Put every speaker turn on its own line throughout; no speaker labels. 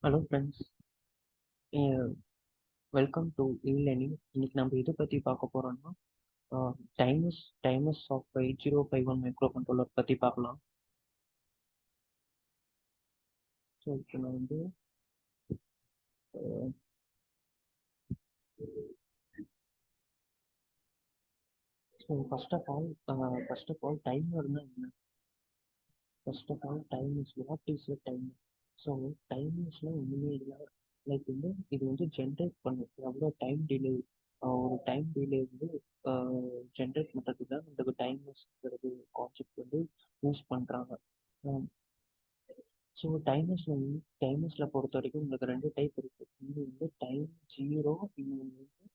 Hello friends, welcome to e-learning. இன்னைக்கு நம்ம எதை பற்றி பார்க்க போகிறோம்னா டைமஸ் ஆஃப் 8051 மைக்ரோ கண்ட்ரோலர் பற்றி பார்க்கலாம். ஸோ இப்போ நான் வந்து ஸோ ஃபர்ஸ்ட் ஆஃப் ஆல் டைமர்னா என்ன? First of all timers what is a timer? So டைமர்ஸ்லாம் ஒன்றுமே இல்லை. லைக் வந்து இது வந்து ஜென்ரேட் பண்ணும் எவ்வளோ டைம் டிலே, ஒரு டைம் டிலே வந்து ஜென்ரேட் பண்ணுறதுக்கு தான் இந்த டைமர்ஸ்ங்கிறது கான்செப்ட் வந்து யூஸ் பண்ணுறாங்க. ஸோ டைமர்ஸில் பொறுத்த வரைக்கும் உங்களுக்கு ரெண்டு டைப் இருக்குது. ஒன்று வந்து டைம் ஜீரோ, இன்னொன்று வந்து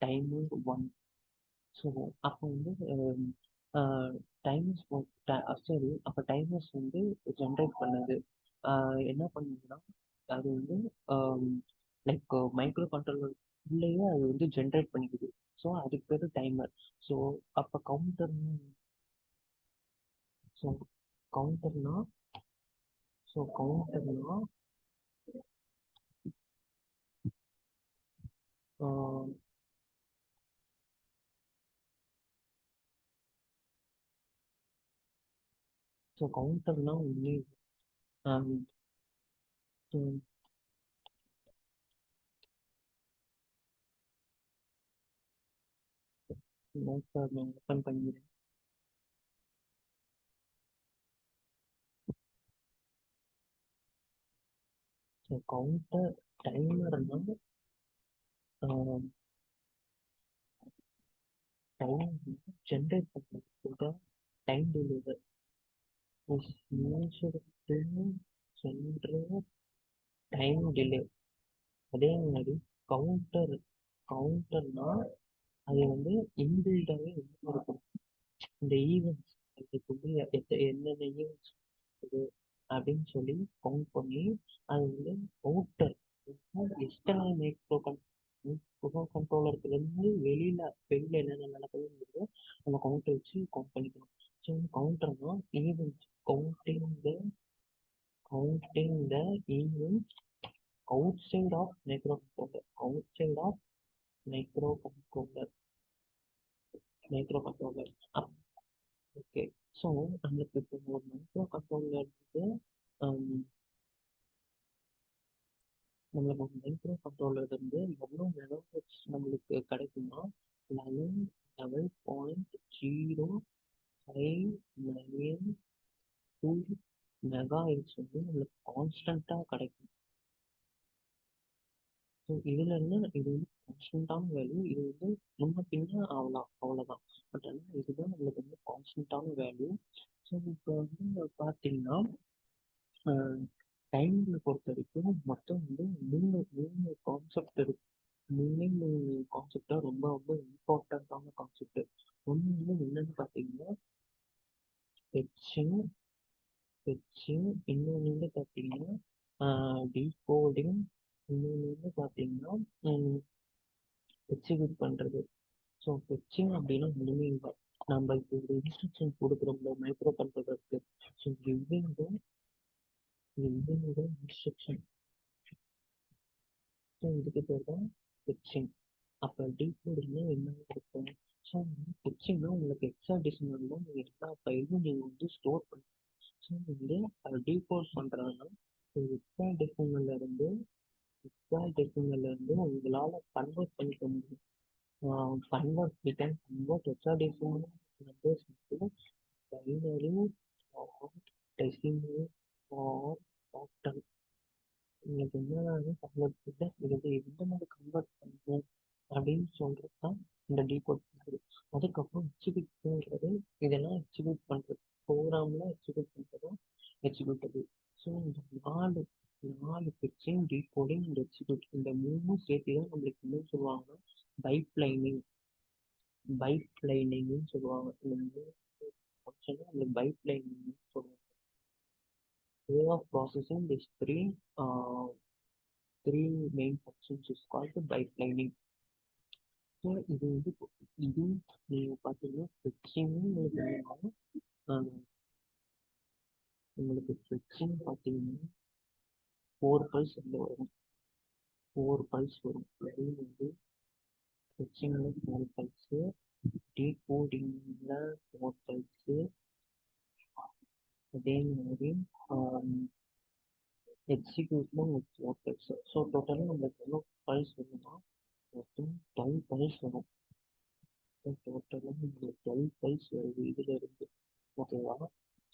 டைமர் ஒன். ஸோ அப்போ வந்து டைமர்ஸ் சரி, அப்போ டைமர்ஸ் வந்து ஜென்ரேட் பண்ணது என்ன பண்ணுதுன்னா, அது வந்து லைக் மைக்ரோ கண்ட்ரோலர் உள்ளேயே அது வந்து ஜென்ரேட் பண்ணிக்குது. ஸோ அதுக்கு பேர் டைமர். ஸோ அப்போ ஸோ கவுண்டர்னா கவுண்டர்னா ஸோ கவுண்டர்னா ஒன்றே நான் ஓப்பன் பண்ணிடுறேன். ஸோ கவுண்டர் டைமர்னா டைம் ஜென்ரேட் பண்ணுறது time deliver is used to generate time delay. அதே மாதிரி கவுண்டர் கவுண்டர்னா அது வந்து இன்பில்டாகவே இருக்கும். இந்த ஈவெண்ட்ஸ் அதுக்குள்ளே என்னென்ன ஈவெண்ட்ஸ் இருக்குது அப்படின்னு சொல்லி கவுண்ட் பண்ணி அது வந்து அவுட்டர் எக்ஸ்டர்னல் மைக்ரோ கண்ட்ரோலருக்குலேருந்து வெளியில் என்னென்ன நடக்குதுங்கிறது நம்ம கவுண்டர் வச்சு கவுண்ட் பண்ணிக்கணும். ஸோ கவுண்டர்னா events counting the events outside of microcontroller microcontroller. Okay. So நம்மளுக்கு இப்போ ஒரு மைக்ரோ கண்ட்ரோலர் வந்து நம்மளுக்கு ஒரு மைக்ரோ கண்ட்ரோலர் வந்து எவ்வளோ மெகாஹெர்ட்ஸ் நம்மளுக்கு கிடைக்குமா, 11.05992 மெகாஹெர்ட்ஸ் வந்து நம்மளுக்கு கான்ஸ்டண்ட்டாக கிடைக்கும். ஸோ இதில் என்ன, இது வந்து கான்ஸ்டண்ட்டான வேல்யூ. இது வந்து முன்ன பின்ன ஆகலாம், அவ்வளோதான். பட் ஆனால் இதுதான் நம்மளுக்கு வந்து கான்ஸ்டண்ட்டான வேல்யூ. ஸோ இப்போ வந்து பார்த்தீங்கன்னா டைமில் பொறுத்த வரைக்கும் மொத்தம் வந்து மூணு மூணு கான்செப்ட் இருக்கு. மூணு கான்செப்டாக ரொம்ப ரொம்ப இம்பார்ட்டண்ட்டான கான்செப்ட். ஒன்று வந்து என்னன்னு பார்த்தீங்கன்னா ஃபெட்சிங் ஃபெட்சிங் இன்னொன்று வந்து பார்த்தீங்கன்னா டீகோடிங், இன்னொன்று வந்து பார்த்தீங்கன்னா எக்ஸிக்யூட் பண்ணுறது. ஸோ ஃபெட்சிங் அப்படின்னா ஒன்றுமே இல்லை. நம்ம இப்போ ஒரு இன்ஸ்ட்ரக்ஷன் கொடுக்குறோம்ல மைக்ரோ கண்ட்ரோலருக்கு. So giving instruction. ஸோ இதுக்கு பேர் தான் ஃபெட்சிங். அப்போ டீகோடிங்னா என்ன இருக்கும்? ஸோ ஃபெட்சிங்னா உங்களுக்கு ஹெக்ஸாடெசிமலில் நீங்கள் எல்லா ஃபைலும் நீங்கள் வந்து ஸ்டோர் பண்ணி, ஸோ வந்து அதை டீகோட் பண்ணுறதுனா ஹெக்ஸாடெசிமல்லேருந்து உங்களால் கன்வெர்ட் பண்ணிக்க முடியும். Convert hexadecimal numbers into binary or decimal or octal. உங்களுக்கு என்ன கன்வெர்ட் பண்ண இது எந்த மாதிரி கன்வெர்ட் பண்ணணும் அப்படின்னு சொல்கிறது தான் இந்த டீகோட் பண்ணுறது. அதுக்கப்புறம் எக்ஸிக்யூட்ன்றது இதெல்லாம் எக்ஸிக்யூட் பண்ணுறது, ப்ரோக்ராமில் எக்ஸிக்யூட் பண்ணுறதும் எக்ஸிக்யூட்டபிள். ஸோ இந்த நாலு நாலு ஃபெட்சிங், டீகோடிங் அண்ட் எக்ஸிக்யூட் இந்த மூணும் சேர்த்து தான் நம்மளுக்கு என்ன சொல்லுவாங்கன்னா பைப்லைனிங் பைப்லைனிங்னு சொல்லுவாங்க. இந்த மூணு ஃபங்க்ஷனை நம்மளுக்கு பைப்லைனிங்னு சொல்லுவாங்க. Way of processing this three main functions is called pipelining. So இது வந்து இது நீங்கள் பார்த்தீங்கன்னா ஃபெட்சிங்கும் உங்களுக்கு ஃபிக்ஸிங் பார்த்தீங்கன்னா 4 பல்ஸ் வந்து வரும். 4 பல்ஸ் வரும். இது வந்து ஃபெச்சிங்கில் 4 பல்ஸு, டீகோடிங்கில் 4 பல்ஸு, அதே மாதிரி எக்ஸிக்யூட்டில் ஒரு 4 பல்ஸு. ஸோ டோட்டலாக நம்மளுக்கு எவ்வளோ பல்ஸ் வரும்னா மொத்தம் 12 பல்ஸ் வரும். ஸோ டோட்டலாக நம்மளுக்கு 12 பல்ஸ் வருது இதில் இருந்து. ஓகேவா?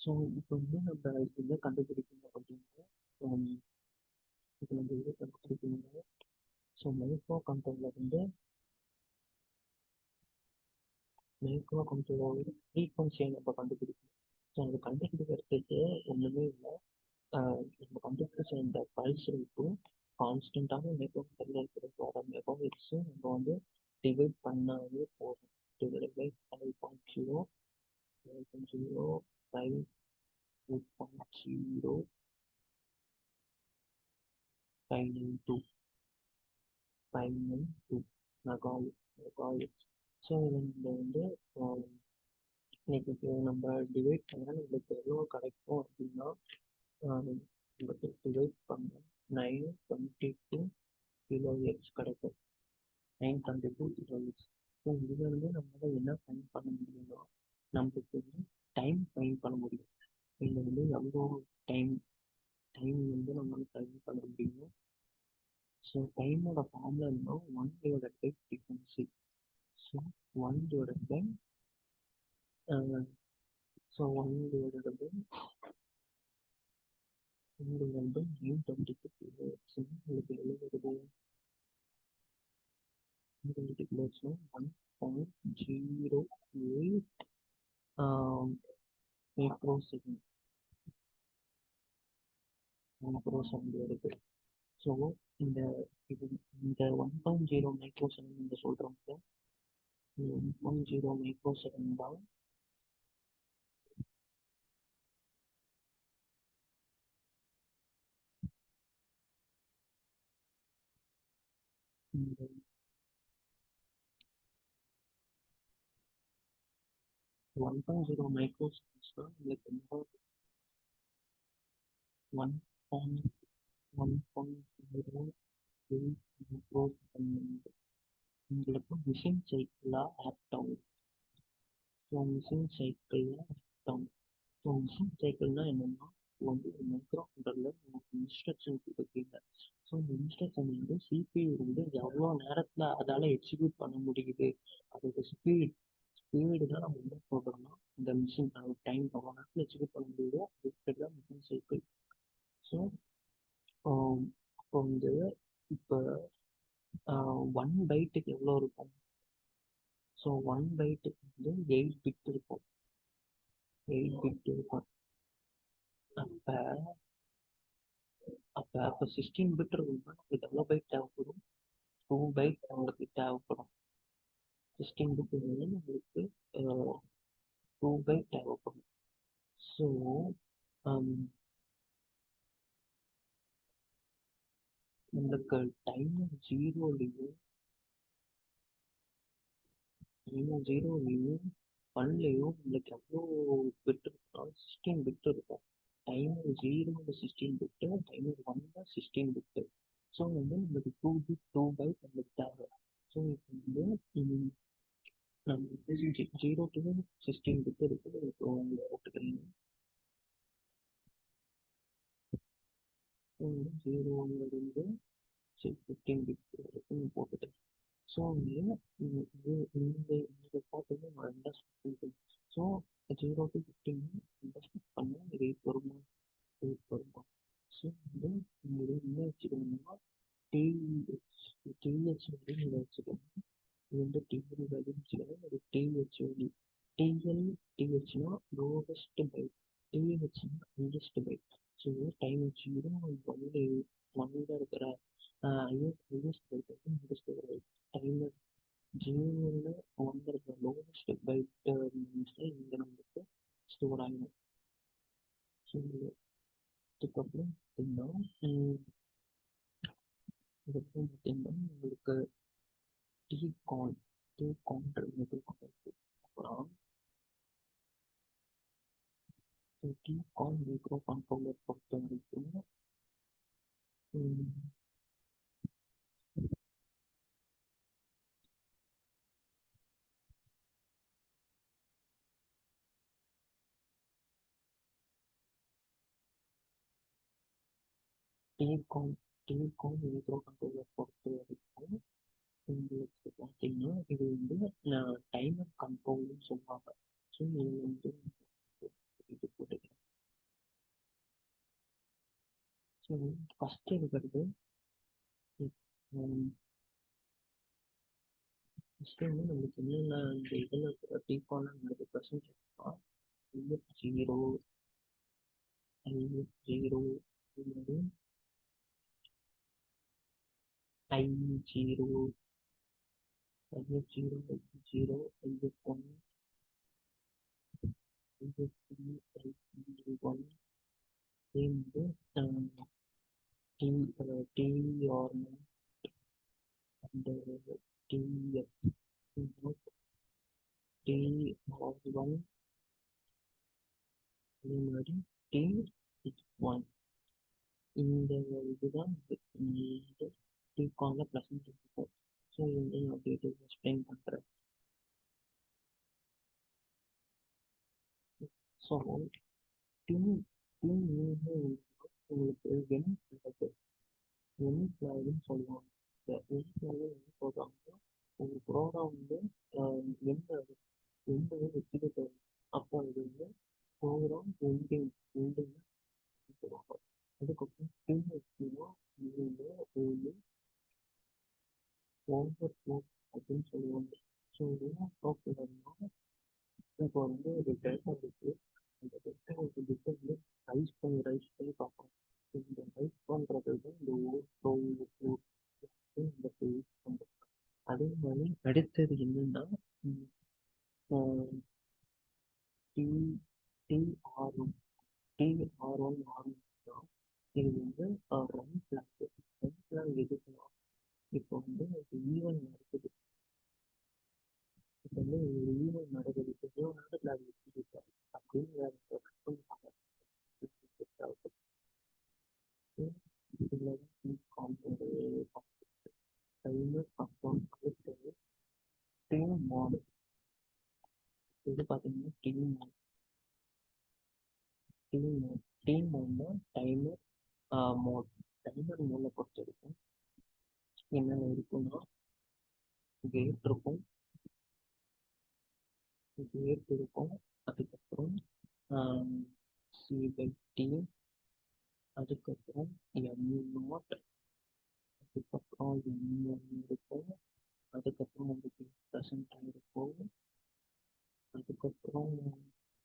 ஸோ இப்போ வந்து நம்ம இதை கண்டுபிடிக்கணும் அப்படின்னா இப்போ நம்ம இதை கண்டுபிடிக்கணும். ஸோ மைக்ரோ கண்ட்ரோலோட ஃப்ரீக்வன்சியை நம்ம கண்டுபிடிக்கணும். ஸோ அது கண்டுபிடிக்கிறதுக்கு ஒன்றுமே இல்லை. நம்ம கண்டுபிடிச்ச இந்த பல்ஸ் ரேட்டும் கான்ஸ்டண்ட்டான மைக்ரோ கண்ட்ரோலில் இருக்கிறதோட மெகாஹெர்ட்ஸும் நம்ம வந்து டிவைட் பண்ணாலே போதும். Divide by 5.0, 5.0, 5.0, 592, 592 megahertz. ஸோ இதை நம்ம வந்து இன்னைக்கு நம்ம டிவைட் பண்ணால் நம்மளுக்கு எவ்வளோ கிடைக்கும் அப்படின்னா நம்மளுக்கு டிவைட் பண்ண 922 கிலோஹெர்ட்ஸ் கிடைக்கும். 922 கிலோஹெர்ட்ஸ். ஸோ இதுலேருந்து நம்மளால் என்ன ஃபைண்ட் பண்ண முடியும்னா நம்மளுக்கு வந்து டைம் ஃபைண்ட் பண்ண முடியும். இதில் வந்து எவ்வளோ டைம் டைம் வந்து நம்மளால் ஃபைண்ட் பண்ண முடியும். ஸோ டைமோட ஃபார்முலா என்ன? 1 divided by frequency. So 1 divided by so 1 divided by 922 kilohertz. உங்களுக்கு எவ்வளோ வருது? 922 கிலோஹெர்ட்ஸ்னா 1.08 மைக்ரோ செகண்ட் வருது. ஸோ இந்த இது இந்த 1.0 மைக்ரோ செகண்ட் நீங்கள் சொல்கிறோம்ல, 1.0 மைக்ரோ செகண்ட் தான் இந்த 1.0 மைக்ரோ செகண்ட்ஸ் தான் உங்களுக்கு ரொம்ப 1.0 மைக்ரோ செகண்ட் உங்களுக்கு மிஷின் சைக்கிளாக ஆக்ட் ஆகும். ஸோ மிஷின் சைக்கிளில் ஆக்ட் ஆகும். ஸோ மிஷின் சைக்கிள்னால் என்னென்னா வந்து ஒரு மைக்ரோ கண்ட்ரோலர் நமக்கு இன்ஸ்ட்ரக்ஷன் கொடுக்குறீங்க. ஸோ இந்த இன்ஸ்ட்ரக்ஷன் வந்து சிபியூ வந்து எவ்வளோ நேரத்தில் அதால் எக்ஸிக்யூட் பண்ண முடியுது, அதோட ஸ்பீடு தான் நம்ம என்ன சொல்கிறோம்னா இந்த மிஷின் டைம் எவ்வளோ நேரத்தில் எக்ஸிக்யூட் பண்ண முடியுதோ அது தான் மிஷின் சைக்கிள். ஸோ அப்போ வந்து இப்போ 1 பைட்டுக்கு எவ்வளோ இருக்கும்? ஸோ 1 பைட்டுக்கு வந்து 8 பிட் இருக்கும். 8 பிட் இருக்கும். அப்போ அப்போ 16 பிட் இருக்கும்னா நம்மளுக்கு எவ்வளோ பைட் தேவைப்படும்? 2 பைட் நம்மளுக்கு தேவைப்படும். 16 பிட் வந்து நம்மளுக்கு 2 பைட் தேவைப்படும். ஸோ நம்மளுக்கு டைமர் ஜீரோலையும் 1லையும் நம்மளுக்கு எவ்வளோ பிட் இருக்குன்னா 16 பிட் இருக்கும். டைமர் 0 16 பிட்டு, டைமர் 1 16 பிட்டு. ஸோ வந்து நம்மளுக்கு 2 பிட் 2 பைட் நம்மளுக்கு தேவை. ஸோ இப்போ வந்து நம்ம 0 to 16 பிட் இருக்குது உங்களுக்கு போட்டுக்கிறீங்க. 0லேருந்து 15 பிட் வரைக்கும் போட்டுக்கிறேன். ஸோ வந்து இந்த பார்த்தீங்கன்னா நான் இண்டஸ்ட்ரி. ஸோ 0 to 15 இண்டஸ்ட்ரி பண்ணால் ரேட் வருமா? ரேட் வருமா? ஸோ வந்து நீங்கள் என்ன வச்சுக்கணும்னா டிஹெச் வந்து நீங்கள் வச்சுக்கணும். இது வந்து டிஹெச் வேல்யூ வச்சுக்கணும். அது டிஹெச் வேல்யூ. டிஹெச்னா லோவஸ்ட் பைட், டிஹெச்னா ஹையஸ்ட் பைட். ஸோ டைம் 0 1ல் இருக்கிற ஹையஸ்ட் பைட் வந்து ஹையஸ்ட் பைட். டைமர் 0ல் 1 இருக்கிற லோவஸ்ட் பைட் இங்கே நம்மளுக்கு ஸ்டோர் ஆகிடும். ஸோ அதுக்கப்புறம் பார்த்தீங்கன்னா உங்களுக்கு டிகான் அப்புறம் டிகான் மைக்ரோ கண்ட்ரோலர் பொறுத்த வரைக்கும் ம், டீகாம் டீகாம் மைக்ரோ கண்ட்ரோலர் பொறுத்த வரைக்கும் உங்களுக்கு பார்த்தீங்கன்னா இது வந்து டைமர் கண்ட்ரோல்னு சொல்லுவாங்க. ஸோ இது வந்து இது போட்டுக்கலாம். ஸோ ஃபஸ்ட்டு இருக்கிறது ஃபஸ்ட்டு வந்து நம்மளுக்கு என்னென்ன இந்த இதில் இருக்கிற டீகான நம்மளுக்கு ப்ரெசென்ட் பண்ணால் ஜீரோ ஜீரோ இது மாதிரி ஐ zero zero zero one one வந்து T T R and TF T R one அதே மாதிரி டி ஒன் இந்த இதுதான் இது டிகானில் ப்ளசன்ட் இருக்கும். ஸோ இது வந்து நான் அப்படியே எக்ஸ்பிளைன் பண்ணுறேன். ஸோ டி டி உங்களுக்கு வென் ஃபிளாக் வென் ஃபிளாக்னு சொல்லுவாங்க. இந்த வென் ஃபிளாக் என்ன சொல்கிறாங்கன்னா ஒரு ப்ரோக்ராம் வந்து எந்த எந்த வச்சுக்கிட்டு அப்போ அது வந்து ப்ரோக்ராம் எண்டிங் சொல்லுவாங்க. அதுக்கப்புறம் டி வச்சுன்னா இது ஒரு ஓவர் ஃப்ளோ அப்படின்னு சொல்லுவாங்க. ஸோ ஓவர் ஃப்ளோ பண்ணணும்னா இப்போ வந்து ஒரு டேட்டா இருக்குது. அந்த டேட்டா ஒரு பிட்டை வந்து ரைஸ் பண்ணி பார்ப்போம். இந்த ரைஸ் பண்ணுறது தான் இந்த ஓவர் ஃப்ளோ இந்த யூஸ் பண்ணுறோம். அதே மாதிரி அடுத்தது என்னன்னா டி டிஆர்ஒன் டிஆர்1 ஆர்1 இது வந்து ரன் ஃபிளாக். ரன் ஃபிளாக் எதுக்குன்னா இப்போ வந்து ஒரு ஈவெண்ட் நடக்குது. இப்போ வந்து ஒரு ஈவெண்ட் நடக்குது. எவ்வளோ நேரத்தில் அது எக்ஸிக்யூட் ஆகும் அப்படின்னு இதில் டைமர் அப்புறம் அடுத்தது டீம் மோடு. இது பார்த்தீங்கன்னா டீம் மோட்னா டைமர் மோட். டைமர் மோடில் பொறுத்த வரைக்கும் என்னென்ன இருக்குன்னா கேட் இருக்கும். அதுக்கப்புறம் சி/டி, அதுக்கப்புறம் எம்0, அதுக்கப்புறம் எம்1 இருக்கும். அதுக்கப்புறம் உங்களுக்கு ப்ரெசென்ட் ஆகிருக்கும். அதுக்கப்புறம்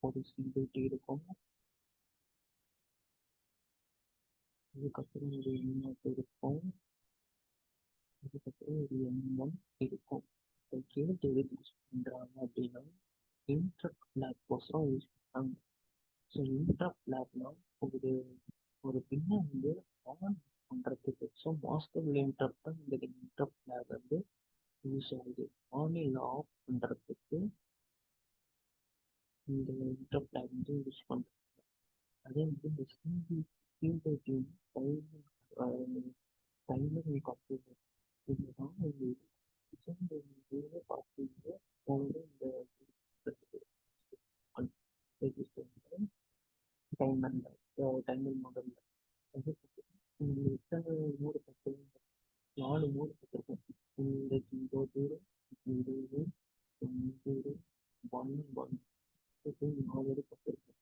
ஒரு சி/டி இருக்கும். அதுக்கப்புறம் ஒரு எம்0 இருக்கும். அதுக்கப்புறம் ஒரு எம்1 இருக்கும். இந்த கேட் எதுக்கு யூஸ் பண்ணுறாங்க அப்படின்னா இன்டரப்ட் ஃபிளாக் கோசரம் யூஸ் பண்ணுறாங்க. ஸோ இன்டரப்ட் ஃபிளாக்னா ஒரு ஒரு பின்னை வந்து ஆன் பண்ணுறதுக்கு. ஸோ மாஸ்டர் இன்டரப்ட் தான் இந்த இன்டரப்ட் ஃபிளாக் வந்து யூஸ் ஆகுது. ஆன் இல்லை ஆஃப் பண்ணுறதுக்கு இந்த இன்டரப்ட் ஃபிளாக் வந்து யூஸ் பண்ணுறோம். அதே வந்து இந்த சிபிடி டைமர் கம்ப்யூட்டர் இதுதான் இந்த பார்த்தீங்கன்னா இந்த ரெஜிஸ்டர் டைமர் மாடல் அது எத்தனை மூடு பார்த்துருக்கோம். 4 மூடு பார்த்துருக்கோம். இந்த 00 00 00 11 4 வரை பார்த்துருக்கோம்.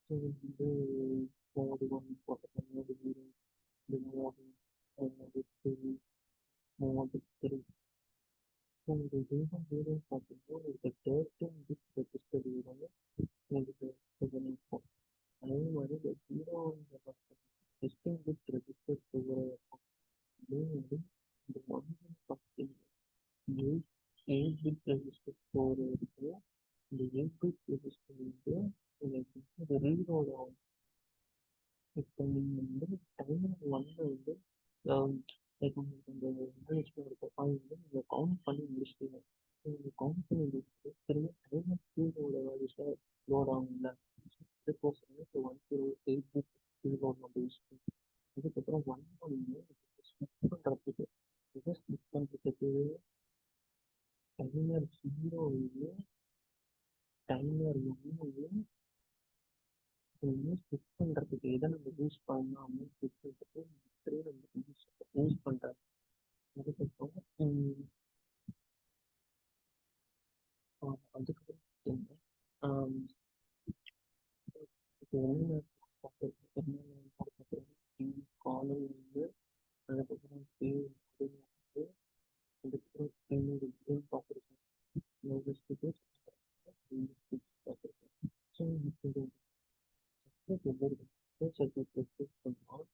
ஸோ வந்து மோடு 1 போட்டிருக்கோம். மோடு 0 இந்த மோடு 2 மோடு 3. ஸோ இந்த 00 பார்த்தீங்கன்னா இந்த 13 பிட் ரெஜிஸ்டர் வந்து உங்களுக்கு இருக்கும். அதே மாதிரி இந்த 0 16 பிட் ரெஜிஸ்டர் அதே மாதிரி இந்த 1 பார்த்தீங்கன்னா 8 பிட் ரெஜிஸ்டர் இருக்கு. இந்த 8 பிட் ரெஜிஸ்டர் வந்து உங்களுக்கு ரீலோட் ஆகும். இப்போ நீங்கள் வந்து டைமர் ஒன்ல வந்து லைக் உங்களுக்கு அந்த இன்டர்நேஷனல் ஒரு ப்ரொஃபைல் வந்து நீங்கள் கவுண்ட் பண்ணி முடிச்சிட்டீங்க. நீங்கள் கவுண்ட் பண்ணி முடிச்சுட்டு திரும்ப டைமர் டூவோட வேல்யூஸில் லோட் ஆகும்ல. அதுக்கோசரம் இப்போ 108 பிட் ரீலோட் நம்ம யூஸ் பண்ணுவோம். அதுக்கப்புறம் 1 1 எதை நம்ம யூஸ் பண்ணலாம் அப்படின்னு சொல்லிட்டு நம்ம யூஸ் பண்ணுறோம். அதுக்கப்புறம் அதுக்கப்புறம் பார்த்தீங்கன்னா இப்போ என்ன பார்க்குறது காலையில் வந்து அதுக்கப்புறம் வந்து அதுக்கப்புறம் என்னோட கேம் பார்க்குறது பார்த்துருக்கேன். ஸோ இப்போ ஒவ்வொரு சப்ஜெக்ட் யூஸ் பண்ணலாம்.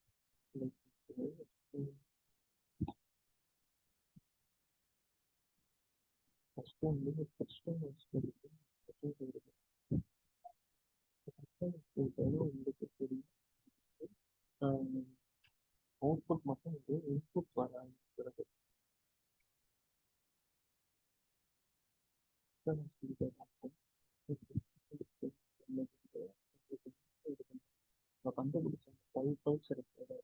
ஃபஸ்ட்டு வந்து ஃபஸ்ட்டு உங்களுக்கு தெரியும் அவுட்புட் மட்டும் வந்து இன்புட் வர ஆரம்பிக்கிறது. கண்டுபிடிச்ச 5 பல்ஸ் இருக்கிறது.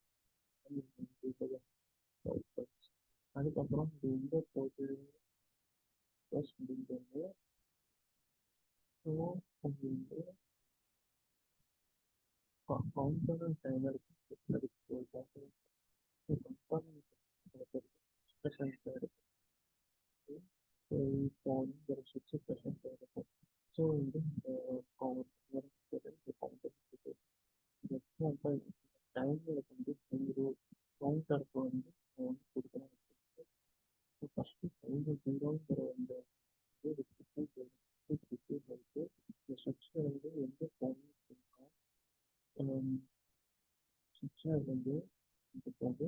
அதுக்கப்புறம் இது எங்கே போகுது ப்ளஸ் அப்படின்றது. ஸோ அது வந்து கவுண்டர் டைமர் அதுக்கு இப்போ வந்து ஒரு 60% இருக்கும். ஸோ வந்து இந்த கவுண்டர் டைமருக்கு வந்து கவுண்டருக்கு வந்து கொடுக்கணும். ஃபஸ்ட்டு ஜீரோங்கிற அந்த இந்த ஸ்ட்ரக்சர் வந்து எங்கே போகணும் ஸ்ட்ரக்சர் வந்து இப்போ வந்து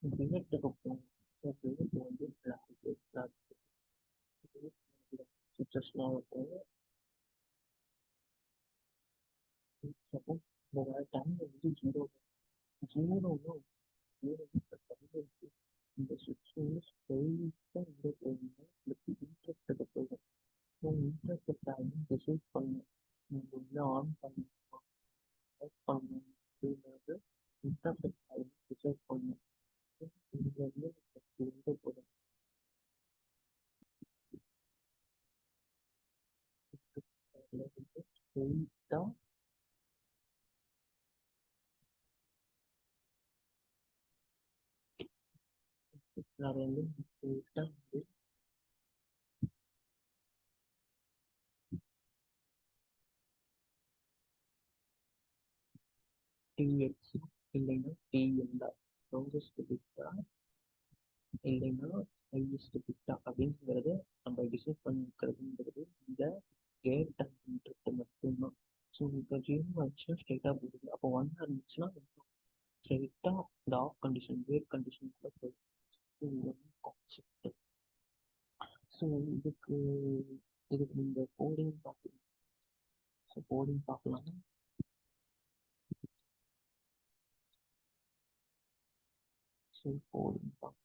பின்னட்டுக்கு போகணும். ஸோ பின்னட்டு வந்து ஸ்ட்ரக்சர்ஸ்லாம் இருக்கும். சப்போஸ் இந்த டைம் வந்து ஜீரோனா இந்த ஸ்ட்ரக்சர் ஸ்ட்ரெயிட்டாக எங்கே போகணும்னா இன்ட்ரெஸ்ட்டுக்கு போகும். ஸோ இன்ட்ரெஸ்ட் டைம் டிசைட் பண்ணணும். நீங்கள் வந்து ஆன் பண்ணணும் ஆஃப் பண்ணணும் அப்படிங்கிறது இன்ட்ரெஸ்ட் டைம் டிசைட் பண்ணணும். இதில் வந்து எங்கே போகணும் ஸ்ட்ரெயிட்டாக அது வந்து ஸ்ட்ரெயிட்டாக வந்து டிஎக்ஸ் இல்லைன்னா டிஎல்ஆர் லாங்கஸ்ட் பிட்டா இல்லைன்னா ஹையஸ்ட் பிட்டா அப்படிங்கிறது நம்ம டிசைட் பண்ணிக்கிறதுங்கிறது இந்த கேட் டைம்ன்றது மட்டும்தான். ஸோ இப்போ ஜீரோ ஆச்சுன்னா ஸ்ட்ரெயிட்டாக போகுது. அப்போ ஒன் இருந்துச்சுன்னா ஸ்ட்ரெயிட்டாக இந்த ஆஃப் கண்டிஷன் கேட் கண்டிஷன் கூட போயிடும். இது வந்து கான்செப்ட். ஸோ இதுக்கு நீங்கள் கோடிங் பார்க்கலாம். ஸோ கோடிங் பார்க்கலாம். ஸோ கோடிங் பார்க்கலாம்.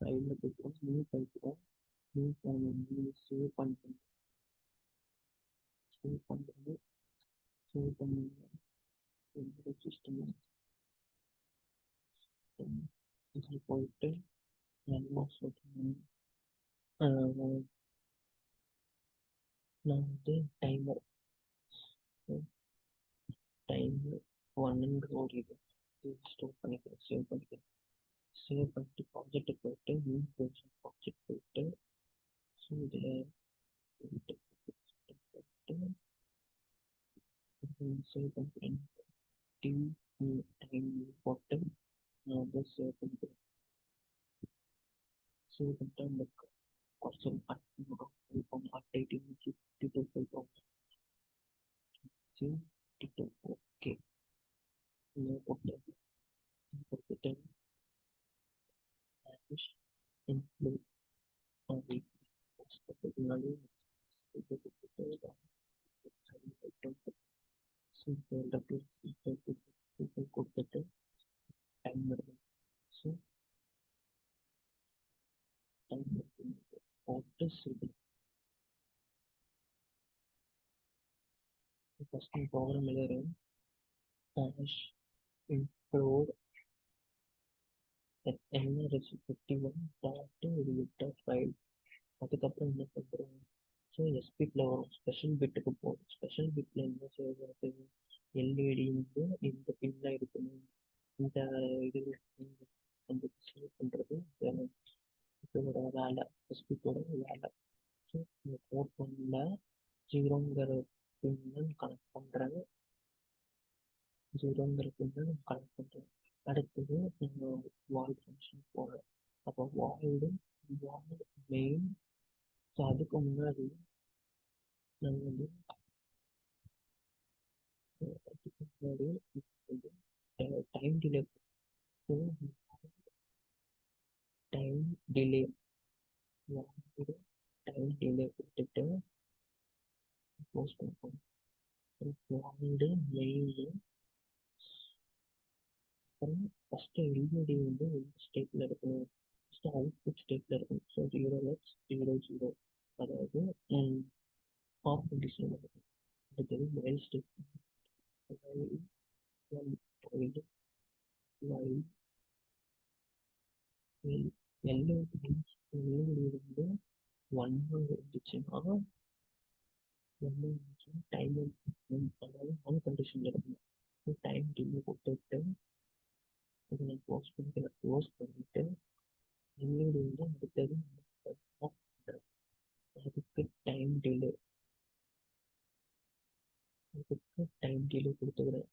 சைடில் போய்க்கிறோம் நியூ பண்ணிக்கிறோம். நியூ பண்ணி சேவ் பண்ணுறது சேவ் பண்ணி சிஸ்டம் இதில் போயிட்டு நல்லா சொல்கிறேன். நான் வந்து டைமர் ஒன்னுங்கிற ஒரு இது ஸ்டோர் பண்ணிக்கிறேன். சேவ் பண்ணிட்டு ப்ராஜெக்ட்டுக்கு போயிட்டு நியூ ப்ரொஜெக்ட் ப்ராஜெக்ட் போயிட்டு ஸோ இதில் சேவ் பண்ணிக்கிறேன். டைம் போட்டு நான் வந்து சேவ் பண்ணிக்கிறேன். சேவ் பண்ணிட்டு அந்த கொஸ்டின் அப்டேட்டிங் 52 ஓகே போட்டு கொடுத்துட்டு இன்க்ளூட் முன்னாடி கொடுத்துட்டு டைம் வருது. ஸோ டைம் போட்டு சரி ஃபஸ்ட் ப்ரோக்ராம் எழுதுறேன். இன்க்ளூட் NRS51 இது விட்ட ஃபைல். அதுக்கப்புறம் என்ன பண்ணுறோம்? ஸோ எஸ்பிட்டில் வரும், ஸ்பெஷல் பிட்டுக்கு போகும். ஸ்பெஷல் பிட்டில் என்ன செய்யறது? எல்இடி வந்து இந்த பின்னில் இருக்கணும், இந்த இது அந்த சேவ் பண்ணுறது இதோட வேலை, எஸ்பிட்டோட வேலை. ஸோ இந்த போர்ட் ஒன்னில் 0ங்கிற பின்னை கனெக்ட் பண்ணுறேன், 0ங்கிற பின்னை நான் கனெக்ட் பண்ணுறேன். அடுத்தது நம்ம வால் ஃபங்க்ஷன் போகிறேன். அப்போ வால்டு மெயின். ஸோ அதுக்கு முன்னாடி நம்ம வந்து time delay. So time delay time delay கொடுத்துட்டு க்ளோஸ் பண்ணுவோம். Walled main. அப்புறம் ஃபஸ்ட்டு எல்இடி வந்து எந்த ஸ்டேட்டில் இருக்கணும்? ஃபஸ்ட்டு அவுட்புட் ஸ்டேட்டில் இருக்கணும். ஸோ 0x00, அதாவது ஆஃப் கண்டிஷன் இருக்கும். அடுத்தது while state, while while while LED வந்து 1 இருந்துச்சுன்னா டைம், அதாவது ஆன் கண்டிஷனில் இருக்கணும். டைம் டிலே கொடுத்துட்டு இதை நான் க்ளோஸ் பண்ணிவிட்டு எல்இடி வந்து அடுத்தது ஆஃப் பண்ணுறேன். அதுக்கு டைம் டிலே கொடுத்துக்கிறேன்.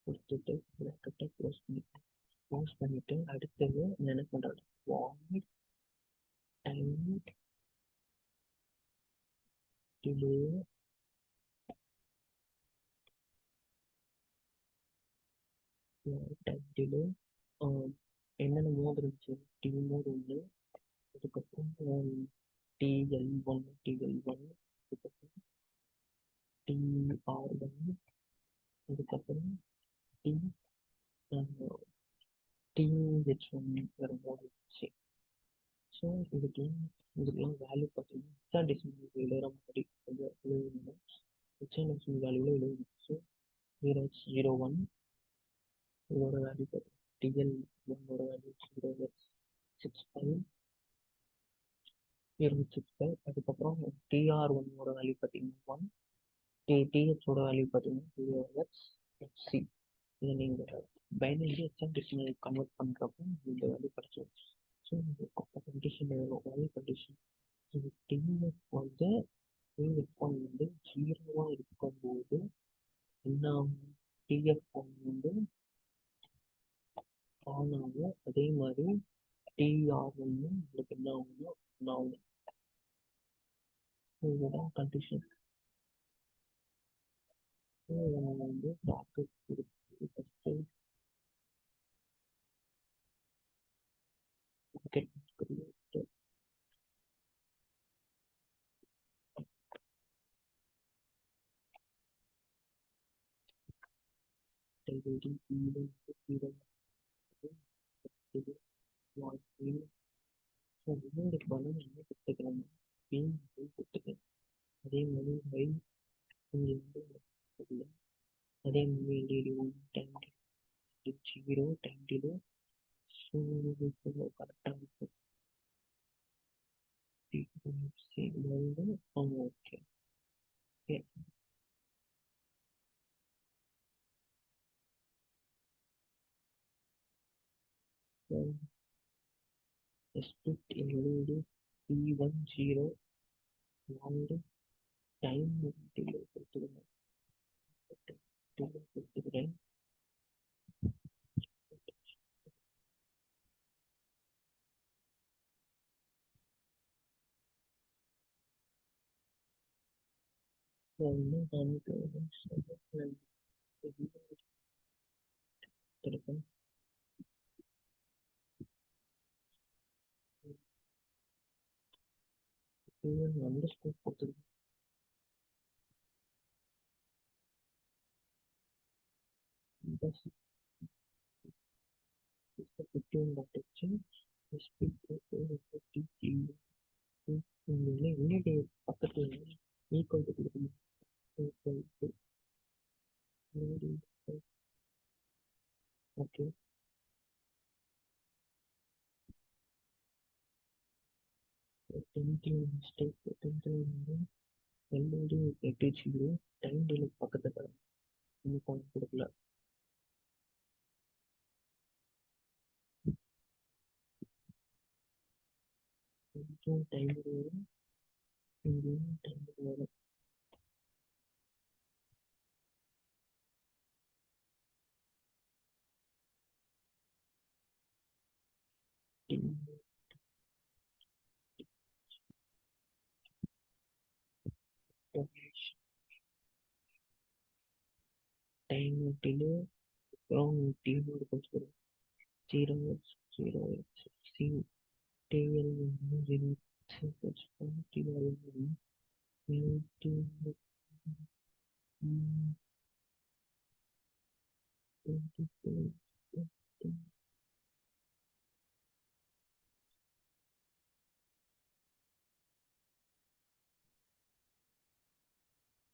கொடுத்துட்டு ப்ராக்கெட்டை க்ளோஸ் பண்ணிவிட்டு அடுத்தது நான் என்ன பண்ணுறேன்? Void time delay time delay என்னென்ன மோட் இருந்துச்சு? டி மோட் ஒன்று, அதுக்கப்புறம் TL1, அதுக்கப்புறம் TR1, அதுக்கப்புறம் டி TH1 மோட் இருந்துச்சு. ஸோ இதுக்கெல்லாம் வேல்யூ பார்த்தீங்கன்னா ஹெக்ஸாடெசிமல் எழுதுகிற மாதிரி எழுதணும். ஹெக்ஸாடெசிமல் வேல்யூவில் எழுதணும். ஸோ 0x01 இதோட வேல்யூ பார்த்தீங்கன்னா TL1ஓட வேல்யூ 0x65, அதுக்கப்புறம் TR1ஓட வேல்யூ பார்த்தீங்கன்னா 1, THோட வேல்யூ பார்த்தீங்கன்னா 0xHC. இதை நீங்கள் பைனரி ஹெக்ஸாடெசிமல் கன்வெர்ட் பண்ணுறப்போ இந்த வேல்யூ கிடச்சிடும். ஸோ கண்டிஷன் எழுதணும், வேல்யூ கண்டிஷன். டிஎஃப் வந்து டிஎஃப்1 வந்து 0வா இருக்கும்போது என்ன ஆகும்? டிஎஃப்1 வந்து ஆன் ஆகும். அதே மாதிரி டிஆர்1 உங்களுக்கு என்ன ஆகும்னா ஆன் ஆகும். இதுதான் கண்டிஷன். வந்து ப்ராக்கெட் கொடுத்து ஃபஸ்ட்டு ப்ராக்கெட் கிரியேட் எல்இடி இது வாய்ப்பு. ஸோ இன்னொரு பலம் என்ன கொடுத்துக்கிறோம்னா பின் கொடுத்துக்கிறேன். அதே மாதிரி வைல் இங்கே வந்து அதே மாதிரி LED 1 time 0 time delay. So கரெக்டாக இருக்கும். வந்து okay okay. Sbit LED P10 வால்டு டைம் டிலே கொடுத்துக்கிறேன். ஸோ இன்னும் கொடுத்துருக்கேன். அண்டர்ஸ்கோர் கொடுத்துருக்கேன். யூனிட்டி பக்கத்தில் ஈக்குவல் டு கொடுக்கணும். ஓகே டென்த்தில் மிஸ்டேக். டென்த்தில் வந்து எல்ஓடி 8 ஜீரோ, டைம் டிலே பக்கத்தில் இன்னும் பாயிண்ட் கொடுக்கல. கொஞ்சம் டைம் வரும், இங்கேயும் டைம் வரும். டைம் டிலே அப்புறம் டீமோட கொஞ்சம் 0 0 டிஎல் 0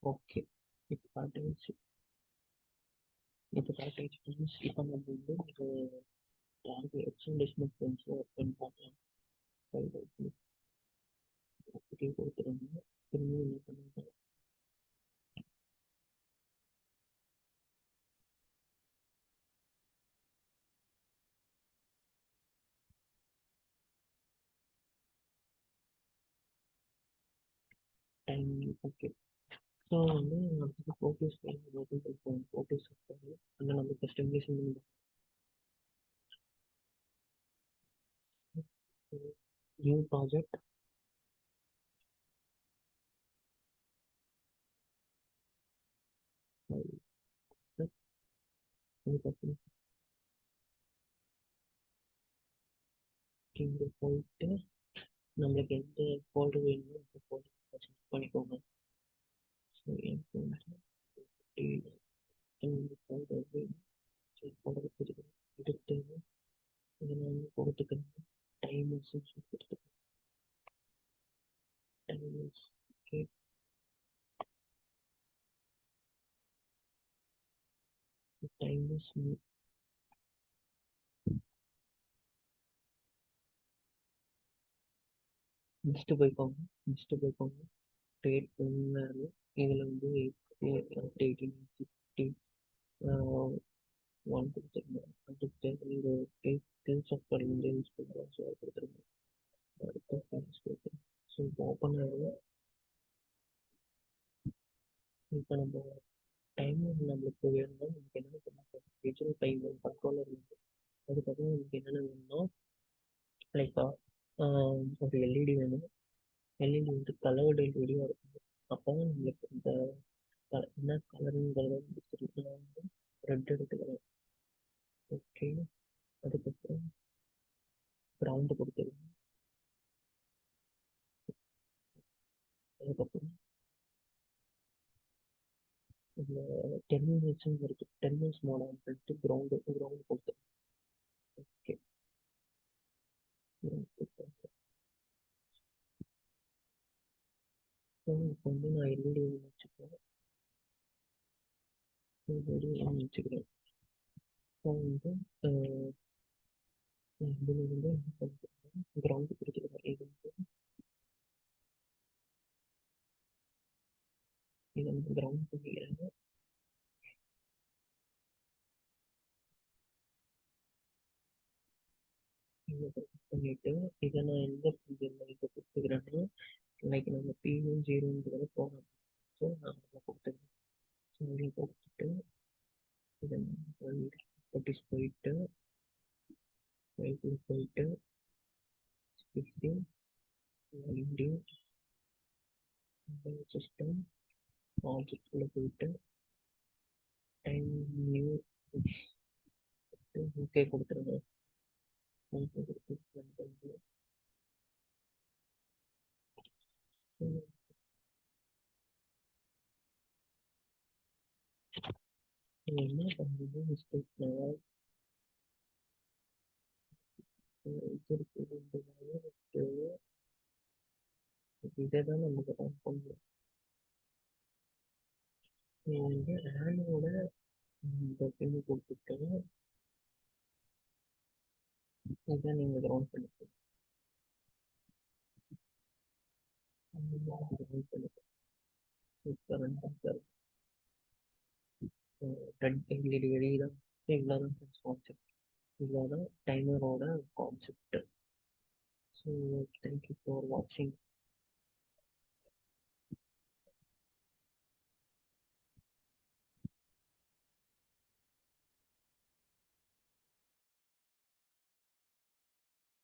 ஓகே. இப்போ கரெக்ட் ஆயிடுச்சு. இப்போ கரெக்ட் ஆயிடுச்சு. இப்போ நம்ம வந்து ஒரு டார்கெட் எக்ஸ்டெண்டேஷன் ஃப்ரெண்ட்ஸை பண்ணி பார்க்கலாம். ஓகே கொடுத்துருங்க. திரும்பவும் என்ன பண்ணுங்க, டைம். ஓகே. ஸோ வந்து அடுத்தது ஃபோட்டோஸ் இருக்கும். ஃபோட்டோஸ் வந்து அந்த நம்ம கஸ்டமைசேஷன் பண்ணி நியூ ப்ராஜெக்ட். அதுக்கப்புறம் இங்கே போயிட்டு நம்மளுக்கு எந்த ஃபோல்டர் வேணுமோ அந்த ஃபோல்டர் செலக்ட் பண்ணிக்கோங்க. ஸோ எனக்கு வந்து ஃபோல்டர் வேணும். ஸோ ஃபோல்டர் கொடுத்துக்கிறேன். எடுத்து இதை நான் வந்து கொடுத்துக்கிறேன். டைமர்ஸ் கொடுத்துக்கிறேன். டைமர்ஸ். ஓகே. டைமர்ஸ் நெக்ஸ்ட்டு போய்க்கோங்க. நெக்ஸ்ட்டு போய்க்கோங்க. ரேட் பண்ணாரு. இதில் வந்து 18 50 ஒன் கொடுத்துருங்க. அடுத்து இது டென் சாஃப்ட்வேர் வந்து யூஸ் பண்ணுறோம். ஸோ அது கொடுத்துருங்க. அடுத்த ஃபைல்ஸ் கொடுத்துருங்க. ஸோ இப்போ ஓப்பன் ஆகும். இப்போ நம்ம டைம் நம்மளுக்கு வேணும்னா நமக்கு என்னென்ன பண்ணணும், டிஜிட்டல் டைம் கண்ட்ரோலர் வந்து அதுக்கப்புறம் நமக்கு என்னென்ன வேணும்னா லைக் ஒரு எல்இடி வேணும். எல்இடி வந்து கலர்டு எல்இடியாக இருக்கும். அப்போ தான் நம்மளுக்கு இந்த என்ன கலருங்கிறத வந்து தெரியும். நான் வந்து ரெட் எடுத்துக்கிறேன். ஓகே. அதுக்கப்புறம் கிரவுண்டு கொடுத்துருங்க. அதுக்கப்புறம் இந்த 10 மினிட்ஸும் இருக்குது. 10 மினிட்ஸ் மோடான்னு சொல்லிட்டு கிரவுண்டு கிரவுண்டு கொடுத்துருங்க. ஓகே. இப்போ வந்து நான் எல்இடி வச்சுக்கிறேன். எல்இடி வச்சுக்கிறேன். இப்போ வந்து இதில் வந்து கிரவுண்டு கொடுத்துருக்கேன். இது வந்து இதை வந்து கிரவுண்ட் பண்ணிக்கிறேன். இதை பண்ணிவிட்டு இதை நான் எந்த இதில் இதை கொடுத்துக்கிறேன்னா லைக் நம்ம P1 0ங்கிறத போகணும். ஸோ நான் அதில் கொடுத்துருக்கேன். ஸோ அதில் கொடுத்துட்டு இதை நோட்டீஸ் போயிட்டு ரைட்டில் போயிட்டு ஸ்கிரிப்டிங் வைண்டிங் சிஸ்டம் ஆப்ஜெக்ட்குள்ளே போயிட்டு டைம் நியூ ஓகே கொடுத்துருங்க. ஓகே கொடுத்து என்ன பண்ணுறது மிஸ்டேக்னா இது இருக்குது. இதை தான் நமக்கு தான் பண்ணணும். வந்து ஆனோட இந்த பின்னு கொடுத்துட்டு இதை நீங்கள் கிரவுண்ட் பண்ணிக்கணும். Super super. எங்களுக்கு வெளியே இவ்வளோதான் கான்செப்ட், இவ்வளோதான் டைமரோட கான்செப்ட். ஸோ தேங்க்யூ ஃபார் வாட்சிங்.